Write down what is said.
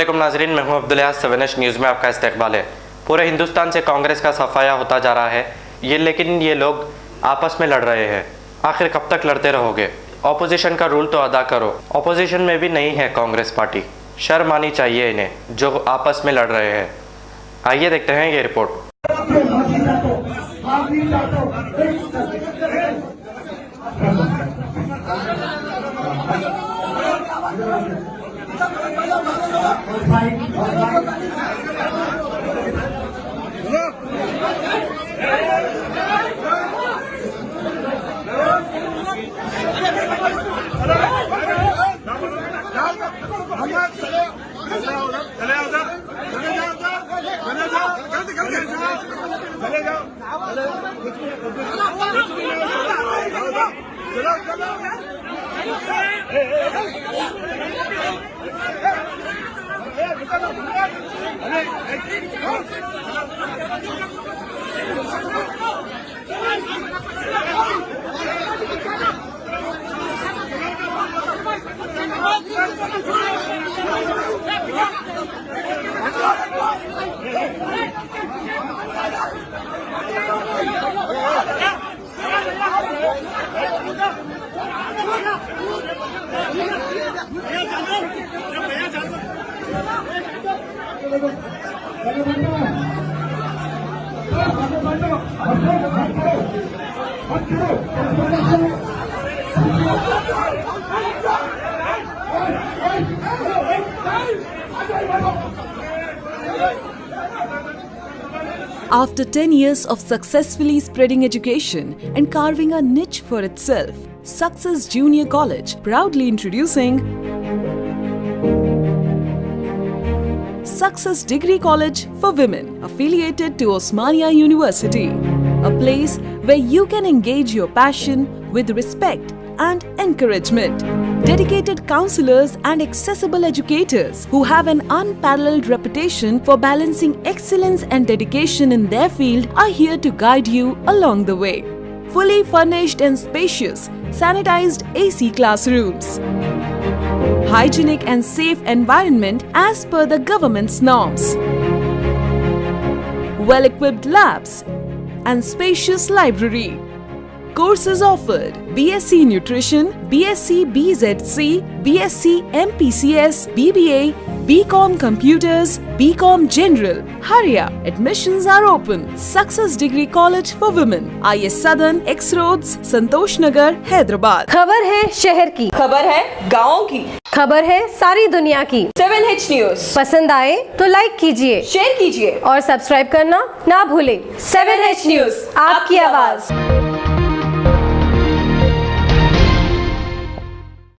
अस्सलामुअलैकुम नाजरीन, मैं हूं अब्दुल अयाज। 7H न्यूज़ में आपका इस्तकबाल है। पूरे हिंदुस्तान से कांग्रेस का सफाया होता जा रहा है लेकिन ये लोग आपस में लड़ रहे हैं। आखिर कब तक लड़ते रहोगे? ऑपोजिशन का रूल तो अदा करो। ऑपोजिशन में भी नहीं है कांग्रेस पार्टी, शर्म आनी चाहिए इन्हें जो आपस में लड़ रहे हैं। आइए देखते हैं ये report. After 10 years of successfully spreading education and carving a niche for itself, Success Junior College proudly introducing Success Degree College for Women, affiliated to Osmania University, a place where you can engage your passion with respect and encouragement. Dedicated counselors and accessible educators who have an unparalleled reputation for balancing excellence and dedication in their field are here to guide you along the way. Fully furnished and spacious, sanitized AC classrooms, hygienic and safe environment as per the government's norms, well-equipped labs and spacious library. Courses offered: BSc Nutrition, BSc BZC, BSc MPCS, BBA, BCom Computers, BCom General. Hurry up! Admissions are open. Success Degree College for Women, IS Southern, X Roads, Santosh Nagar, Hyderabad. खबर है शहर की, खबर है गाँव की, खबर है सारी दुनिया की। 7H न्यूज़ पसंद आए तो लाइक कीजिए, शेयर कीजिए और सब्सक्राइब करना ना भूलें। 7H न्यूज़, आपकी आवाज।